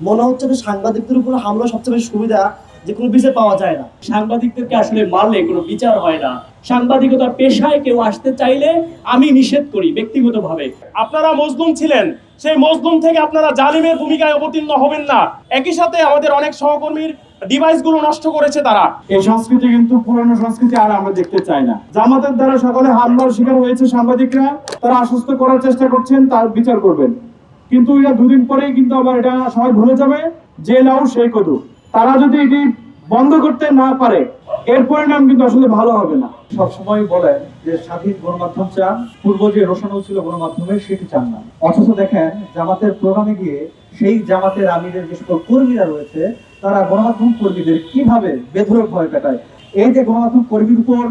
মনে হচ্ছে যে সাংবাদিকদের উপর হামলা সবচেয়ে বেশি সুবিধা, যে কোনো বিচার পাওয়া যায় না। সাংবাদিকদেরকে আসলে মারলে কোনো বিচার হয় না। সাংবাদিকতা পেশায় কেউ আসতে চাইলে আমি নিষেধ করি ব্যক্তিগতভাবে। আপনারা মজলুম ছিলেন, সেই মজলুম থেকে আপনারা জালিমের ভূমিকায় অবতীর্ণ হবেন না। একই সাথে আমাদের অনেক সহকর্মীর ডিভাইসগুলো নষ্ট করেছে তারা। এই সংস্কৃতি কিন্তু পুরনো সংস্কৃতি আর আমরা দেখতে চাই না। জামাতের দ্বারা সকালে হামলার শিকার হয়েছে সাংবাদিকরা, তারা আশ্বস্ত করার চেষ্টা করছেন, তার বিচার করবেন। কিন্তু এটা দুদিন পরেই কিন্তু আবার এটা সবাই ভুলে যাবে, যে লাউ সেই কদু। তারা যদি এটি বন্ধ করতে না পারে, এর পরিণাম কিন্তু আসলে ভালো হবে না। সবসময় বলেন যে স্বাধীন গণমাধ্যম চান, পূর্ব যে রোশানো ছিল গণমাধ্যমের সেটি চান না। অথচ দেখেন জামাতের প্রোগ্রামে গিয়ে সেই জামাতের আমিরের যে সকল কর্মীরা রয়েছে তারা গণমাধ্যম কর্মীদের কিভাবে বেধড়ক ভয় পেটায়। এই যে গণমাধ্যম কর্মীর উপর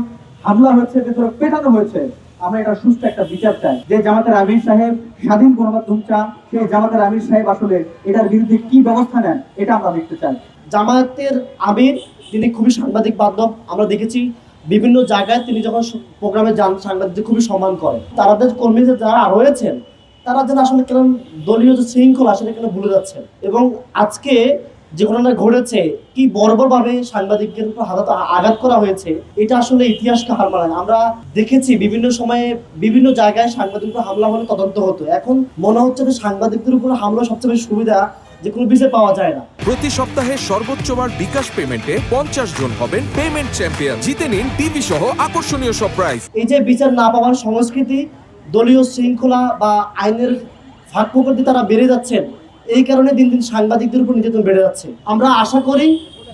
হামলা হয়েছে, বেধড়ক পেটানো হয়েছে, আমরা এটা সুস্থ একটা বিচার চাই। যে জামাতের আমির সাহেব স্বাধীন গণমাধ্যম চান, সেই জামাতের আমির সাহেব আসলে এটার বিরুদ্ধে কি ব্যবস্থা নেন এটা আমরা দেখতে চাই। জামায়াতের আমির তিনি খুবই সাংবাদিক বান্ধব। আমরা দেখেছি বিভিন্ন জায়গায় তিনি যখন প্রোগ্রামে যান সাংবাদিকদের খুবই সম্মান করেন। তাদের কর্মীদের যারা রয়েছেন তারা যেন আসলে কেন দলীয় যে শৃঙ্খলা সেটা কেন ভুলে যাচ্ছেন। এবং আজকে যে ঘটনা ঘটেছে, কি বর্বরভাবে সাংবাদিকদের উপর আঘাত করা হয়েছে, এটা আসলে ইতিহাসকে হার মানায়। আমরা দেখেছি বিভিন্ন সময়ে বিভিন্ন জায়গায় সাংবাদিকদের উপর হামলা হলে তদন্ত হতো। এখন মনে হচ্ছে যে সাংবাদিকদের উপর হামলা সবচেয়ে বেশি সুবিধা, যে কোনো বিচার পাওয়া যায় না। প্রতি সপ্তাহে সর্বোচ্চবার বিকাশ পেমেন্টে 50 জন হবেন পেমেন্ট চ্যাম্পিয়ন। জিতে নিন টিভি সহ আকর্ষণীয় সব প্রাইজ। এই যে বিচার না পাওয়ার সংস্কৃতি, দলীয় শৃঙ্খলা বা আইনের ফাঁক প্রকৃতি তারা বেড়ে যাচ্ছেন, এই কারণে দিন দিন সাংবাদিকদের উপর নির্যাতন বেড়ে যাচ্ছে। আমরা আশা করি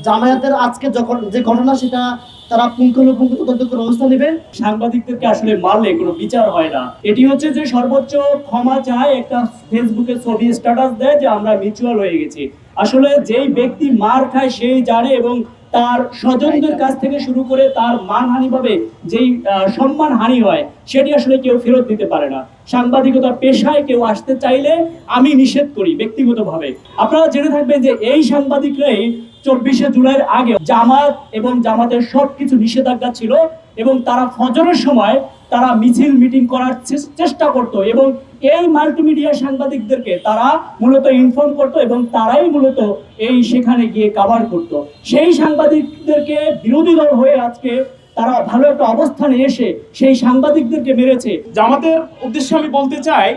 জামায়াতের আজকে যখন যে ঘটনা সেটা তারা পুঙ্খানুপুঙ্খ তদন্ত করে ব্যবস্থা নেবে। সাংবাদিকদেরকে আসলে মারলে কোনো বিচার হয় না। এটি হচ্ছে যে সর্বোচ্চ ক্ষমা চায়, একটা ফেসবুকে ছবি স্ট্যাটাস দেয় যে আমরা মিউচুয়াল হয়ে গেছি। আসলে যেই ব্যক্তি মার খায় সেই জানে, এবং তার স্বজনদের কাছ থেকে শুরু করে তার মানহানি ভাবে যেই সম্মান হানি হয় সেটি আসলে কেউ ফেরত দিতে পারে না। সাংবাদিকতা পেশায় কেউ আসতে চাইলে আমি নিষেধ করি ব্যক্তিগতভাবে। আপনারা জেনে থাকবেন যে এই সাংবাদিকরাই 24শে জুলাইয়ের আগে জামাত এবং জামাতের সবকিছু নিষেধাজ্ঞা ছিল, এবং তারা ফজরের সময় তারা মিছিল মিটিং করার চেষ্টা করত, এবং এই মাল্টিমিডিয়া সাংবাদিকদেরকে তারা মূলত ইনফর্ম করত, এবং তারাই মূলত এই সেখানে গিয়ে কভার করত। সেই সাংবাদিকদেরকে বিরোধী দল হয়ে আজকে তারা ভালো একটা অবস্থানে এসে সেই সাংবাদিকদেরকে মেরেছে। জামাতের উদ্দেশ্যে আমি বলতে চাই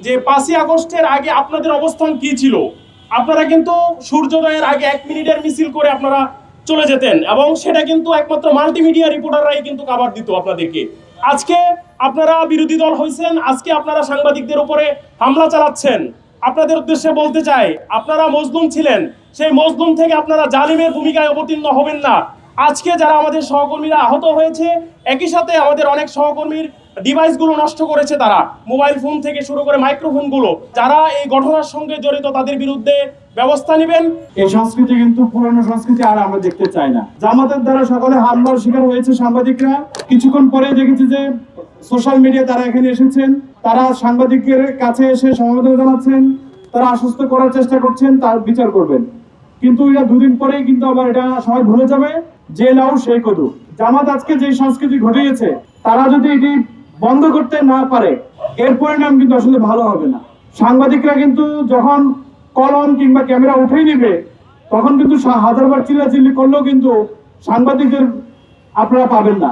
যে 5ই আগস্টের আগে আপনাদের অবস্থান কি ছিল। আপনারা কিন্তু সূর্যোদয়ের আগে 1 মিনিটের মিছিল করে আপনারা চলে যেতেন, এবং সেটা কিন্তু একমাত্র মাল্টিমিডিয়া রিপোর্টাররাই কিন্তু কভার দিত আপনাদেরকে। আজকে আপনারা বিরোধী দল হয়েছেন, আজকে আপনারা সাংবাদিকদের উপরে হামলা চালাচ্ছেন। আপনাদের উদ্দেশ্যে বলতে চাই, আপনারা মজলুম ছিলেন, সেই মজলুম থেকে আপনারা জালিমের ভূমিকায় অবতীর্ণ হবেন না। আজকে যারা আমাদের সহকর্মীরা আহত হয়েছে, একই সাথে আমাদের অনেক সহকর্মীর ডিভাইসগুলো নষ্ট করেছে তারা, মোবাইল ফোন থেকে শুরু করে মাইক্রোফোনগুলো। যারা এই ঘটনার সঙ্গে জড়িত তাদের বিরুদ্ধে ব্যবস্থা নেবেন। এই সংস্কৃতি কিন্তু পুরনো সংস্কৃতি আর আমরা দেখতে চাই না। জামাতের দ্বারা সকালে হামলার শিকার হয়েছে সাংবাদিকরা, কিছুক্ষণ পরে দেখেছি যে সোশ্যাল মিডিয়া তারা এখানে এসেছেন, তারা সাংবাদিকের কাছে এসে সমবেদনা জানাচ্ছেন, তারা আশ্বস্ত করার চেষ্টা করছেন, তার বিচার করবেন। কিন্তু এটা দুদিন পরেই কিন্তু আবার এটা সবাই ভুলে যাবে, যে লাউ সেই কদু। জামাত আজকে যে সংস্কৃতি ঘটিয়েছে, তারা যদি এটি বন্ধ করতে না পারে, এর পরিণাম কিন্তু আসলে ভালো হবে না। সাংবাদিকরা কিন্তু যখন কলম কিংবা ক্যামেরা উঠেই নেবে, তখন কিন্তু হাজারবার চিল্লাচিল্লি করলেও কিন্তু সাংবাদিকদের আপনারা পাবেন না।